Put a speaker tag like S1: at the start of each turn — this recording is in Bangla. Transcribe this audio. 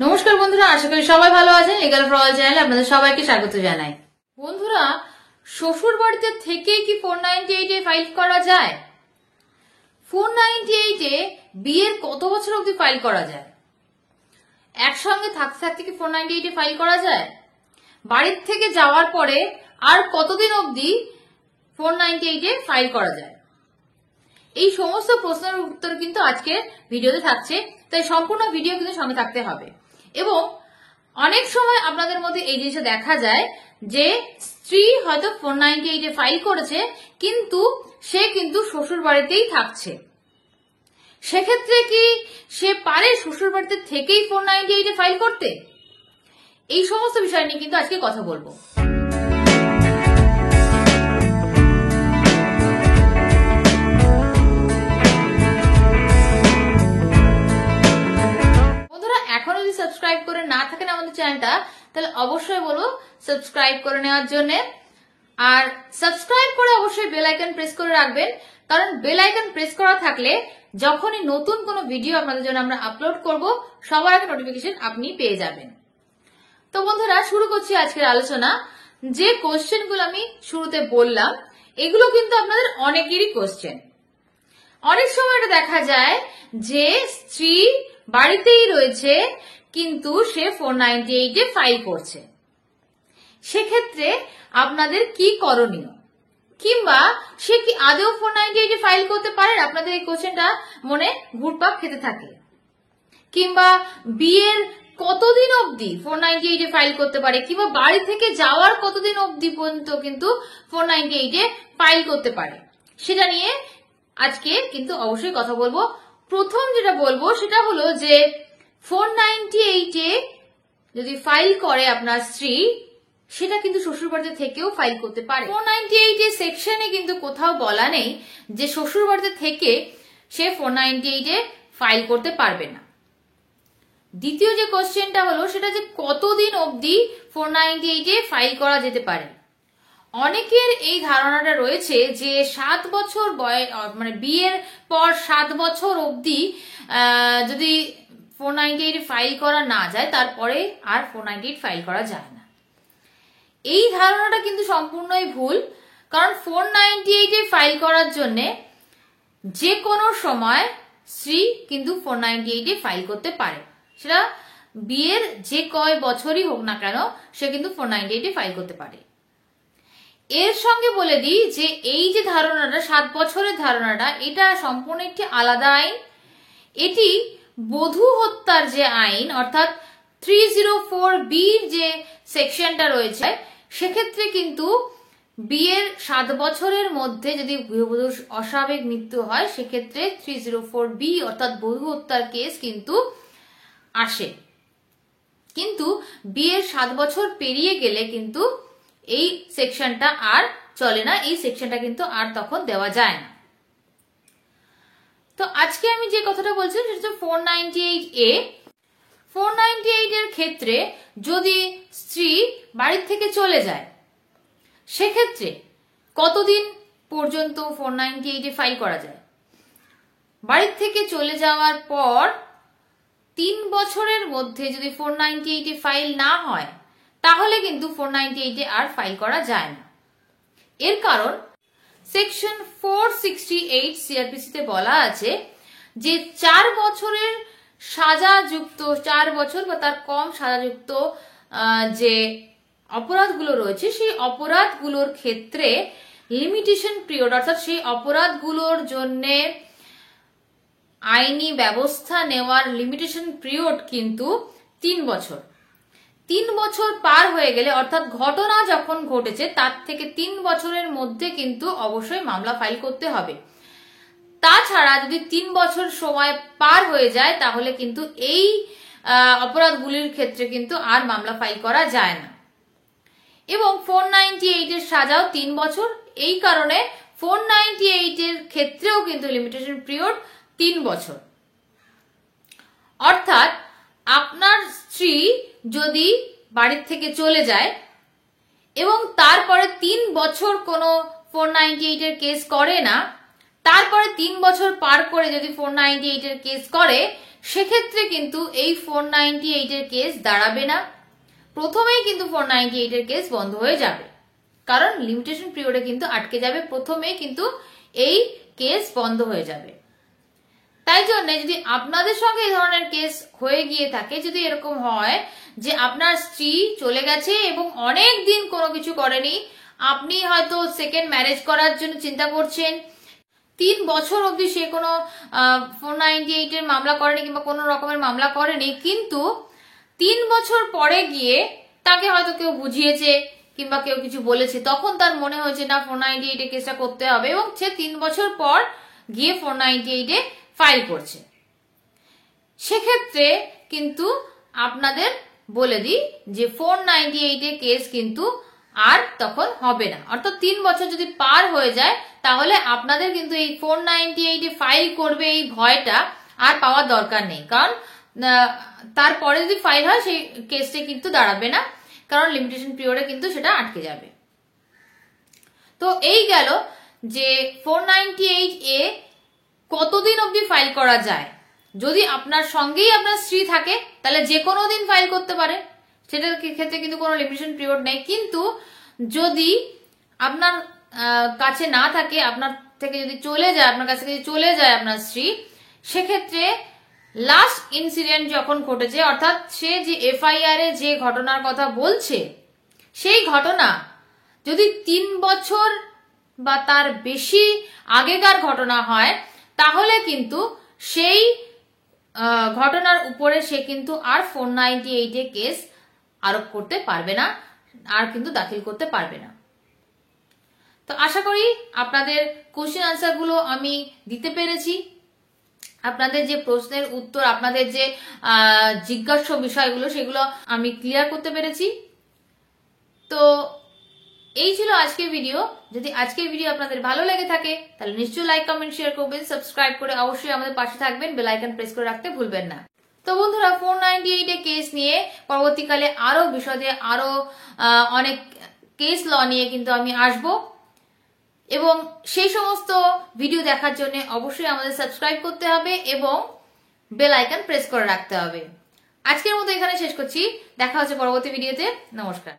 S1: নমস্কার বন্ধুরা, আশা করি সবাই ভালো আছেন। লিগ্যাল ফর অল চ্যানেলে আপনাদের সবাইকে স্বাগত জানাই। বন্ধুরা, শ্বশুর বাড়িতে থেকে কি 498 এ ফাইল করা যায়? 498 এ বিয়ের কত বছর অবধি ফাইল করা যায়? একসঙ্গে থাকতে থাকতে কি 498 এ ফাইল করা যায়? বাড়ির থেকে যাওয়ার পরে আর কতদিন অবধি 498 এ ফাইল করা যায়? এই সমস্ত প্রশ্নের উত্তর কিন্তু আজকের ভিডিওতে থাকছে, তাই সম্পূর্ণ ভিডিও কিন্তু সঙ্গে থাকতে হবে। এবং অনেক সময় আপনাদের মধ্যে এই জিনিসটা দেখা যায় যে স্ত্রী হয়তো 498 এ ফাইল করেছে, কিন্তু সে কিন্তু শ্বশুর বাড়িতেই থাকছে। সেক্ষেত্রে কি সে পারে শ্বশুর বাড়িতে থেকেই 498 এ ফাইল করতে? এই সমস্ত বিষয় নিয়ে কিন্তু আজকে কথা বলবো। এখন যদি সাবস্ক্রাইব করে না থাকেন আমাদের চ্যানেলটা, তাহলে অবশ্যই বলবো সাবস্ক্রাইব করে নেওয়ার জন্য। আর সাবস্ক্রাইব করে অবশ্যই বেল আইকন প্রেস করে রাখবেন, কারণ বেল আইকন প্রেস করা থাকলে যখনই নতুন কোনো ভিডিও আপনাদের জন্য আমরা আপলোড করব, সবার আগে নোটিফিকেশন আপনি পেয়ে যাবেন। তো বন্ধুরা, শুরু করছি আজকের আলোচনা। যে কোশ্চেনগুলো আমি শুরুতে বললাম, এগুলো কিন্তু আপনাদের অনেকেরই কোশ্চেন। অনেক সময় এটা দেখা যায় যে স্ত্রী বাড়িতেই রয়েছে, কিন্তু সে 498 এ ফাইল করছে। সেক্ষেত্রে আপনাদের কি করণীয়, কিংবা সে কি আদৌ 498 এ ফাইল করতে পারে? আপনাদের এই কোশ্চেনটা মনে ঘুরপাক খেতে থাকে। কিংবা বিয়ের কতদিন অবধি 498 এ ফাইল করতে পারে, কিংবা বাড়ি থেকে যাওয়ার কতদিন অবধি পর্যন্ত কিন্তু 498 এ ফাইল করতে পারে, সেটা নিয়ে আজকে কিন্তু অবশ্যই কথা বলবো। প্রথম যেটা বলবো সেটা হলো যে 498 এ যদি ফাইল করে আপনার স্ত্রী, সেটা কিন্তু শ্বশুরবাড়িতে থেকেও ফাইল করতে পারে। 498 এর সেকশনে কিন্তু কোথাও বলা নেই যে শ্বশুরবাড়িতে থেকে সে 498 এ ফাইল করতে পারবে না। দ্বিতীয় যে কোশ্চেনটা হলো সেটা যে কতদিন অবধি 498 এ ফাইল করা যেতে পারে। অনেকের এই ধারণাটা রয়েছে যে 7 বছর মানে বিয়ের পর 7 বছর অবধি যদি 498 ফাইল করা না যায়, তারপরে আর 498 ফাইল করা যায় না। এই ধারণাটা কিন্তু সম্পূর্ণই ভুল, কারণ 498 ফাইল করার জন্য যে কোনো সময় স্ত্রী কিন্তু 498 ফাইল করতে পারে। সেটা বিয়ের যে কয় বছরই হোক না কেন, সে কিন্তু 498 ফাইল করতে পারে। এর সঙ্গে বলে দিই যে এই যে ধারণাটা, 7 বছরের ধারণাটা, এটা সম্পূর্ণ একটি আলাদা আইন। এটি বধূ হত্যার যে আইন, অর্থাৎ 304B যে সেকশনটা রয়েছে, সেক্ষেত্রে কিন্তু বিয়ের 7 বছরের মধ্যে যদি গৃহবধূর অস্বাভাবিক মৃত্যু হয়, সেক্ষেত্রে 304B অর্থাৎ বধূ হত্যার কেস কিন্তু আসে। কিন্তু বিয়ের 7 বছর পেরিয়ে গেলে কিন্তু এই সেকশনটা আর চলে না, এই সেকশনটা কিন্তু আর তখন দেওয়া যায় না। তো আজকে আমি যে কথাটা বলছি সেটা হচ্ছে 498 এ। 498 এর ক্ষেত্রে যদি স্ত্রী বাড়ির থেকে চলে যায়, সেক্ষেত্রে কতদিন পর্যন্ত 498 এ ফাইল করা যায়? বাড়ির থেকে চলে যাওয়ার পর 3 বছরের মধ্যে যদি 498 এ ফাইল না হয়, তাহলে কিন্তু 498 এ আর ফাইল করা যায় না। এর কারণ সেকশন 468 সিআরপিসি তে বলা আছে যে 4 বছরের সাজাযুক্ত, 4 বছর বা তার কম সাজাযুক্ত যে অপরাধগুলো রয়েছে, সেই অপরাধগুলোর ক্ষেত্রে লিমিটেশন পিরিয়ড, অর্থাৎ সেই অপরাধগুলোর জন্য আইনি ব্যবস্থা নেওয়ার লিমিটেশন পিরিয়ড কিন্তু 3 বছর। 3 বছর পার হয়ে গেলে, অর্থাৎ ঘটনা যখন ঘটেছে তার থেকে 3 বছরের মধ্যে কিন্তু অবশ্যই মামলা ফাইল করতে হবে। তাছাড়া যদি 3 বছর সময় পার হয়ে যায়, তাহলে কিন্তু এই অপরাধগুলির ক্ষেত্রে কিন্তু আর মামলা ফাইল করা যায় না। এবং 498 এর সাজাও 3 বছর। এই কারণে 498 এর ক্ষেত্রেও কিন্তু লিমিটেশন পিরিয়ড 3 বছর। অর্থাৎ আপনার স্ত্রী যদি বাড়ির থেকে চলে যায় এবং তারপরে 3 বছর কোনো 498 এর কেস করে না, তারপরে 3 বছর পার করে যদি 498 এর কেস করে, সেক্ষেত্রে কিন্তু এই 498 এর কেস দাঁড়াবে না, প্রথমেই কিন্তু 498 এর কেস বন্ধ হয়ে যাবে, কারণ লিমিটেশন পিরিয়ডে কিন্তু আটকে যাবে, প্রথমেই কিন্তু এই কেস বন্ধ হয়ে যাবে। তাই জন্য যদি আপনাদের সঙ্গে এই ধরনের কেস হয়ে গিয়ে থাকে, যদি এরকম হয় যে আপনার স্ত্রী চলে গেছে এবং অনেক দিন কোনো কিছু করেনি, আপনি হয়তো সেকেন্ড ম্যারেজ করার জন্য চিন্তা করছেন, 3 বছর অবধি সে কোনো 498 এর মামলা করেনি কিংবা কোনো রকমের মামলা করেনি, কিন্তু 3 বছর পরে গিয়ে তাকে হয়তো কেউ বুঝিয়েছে কিংবা কেউ কিছু বলেছে, তখন তার মনে হয়েছে না 498 এ কেসটা করতে হবে, এবং সে 3 বছর পর গিয়ে 498 এ ফাইল করছে। সেক্ষেত্রে কিন্তু আপনাদের বলে দিই যে 498 এর কেস কিন্তু আর তখন হবে না, অর্থাৎ 3 বছর যদি পার হয়ে যায় তাহলে আপনাদের কিন্তু এই 498 এ ফাইল করবে এই ভয়টা আর পাওয়ার দরকার নেই, কারণ তারপরে যদি ফাইল হয় সেই কেসটা কিন্তু দাঁড়াবে না, কারণ লিমিটেশন পিরিয়ডে কিন্তু সেটা আটকে যাবে। তো এই গেল যে 498 এ কতদিন অবধি ফাইল করা যায়। যদি আপনার সঙ্গেই আপনার স্ত্রী থাকে তাহলে যে কোনো দিন ফাইল করতে পারে, সেটার ক্ষেত্রে কিন্তু কোনো লিমিটেশন পিরিয়ড নেই। কিন্তু যদি আপনার কাছে না থাকে, আপনার থেকে যদি চলে যায়, আপনার কাছে যদি চলে যায় আপনার স্ত্রী, সেক্ষেত্রে লাস্ট ইনসিডেন্ট যখন ঘটেছে, অর্থাৎ সে যে এফআইআর এ যে ঘটনার কথা বলছে সেই ঘটনা যদি 3 বছর বা তার বেশি আগেকার ঘটনা হয়, তাহলে কিন্তু সেই ঘটনার উপরে সে কিন্তু আর 498 এ কেস আরোপ করতে পারবে না, আর কিন্তু দাখিল করতে পারবে না। তো আশা করি আপনাদের কোশ্চেন আনসার গুলো আমি দিতে পেরেছি, আপনাদের যে প্রশ্নের উত্তর, আপনাদের যে জিজ্ঞাস্য বিষয়গুলো সেগুলো আমি ক্লিয়ার করতে পেরেছি। তো এই ছিল আজকের ভিডিও। যদি আজকের ভিডিও আপনাদের ভালো লেগে থাকে তাহলে নিশ্চয়ই লাইক, কমেন্ট, শেয়ার করবেন, সাবস্ক্রাইব করে অবশ্যই আমাদের পাশে থাকবেন, বেল আইকন প্রেস করে রাখতে ভুলবেন না। তো বন্ধুরা, 498 এর কেস নিয়ে পরবর্তীকালে আরো বিশদে আরো অনেক কেস ল নিয়ে কিন্তু আমি আসব, এবং সেই সমস্ত ভিডিও দেখার জন্য অবশ্যই আমাদের সাবস্ক্রাইব করতে হবে এবং বেল আইকন প্রেস করে রাখতে হবে। আজকের মতো এখানে শেষ করছি, দেখা হচ্ছে পরবর্তী ভিডিওতে। নমস্কার।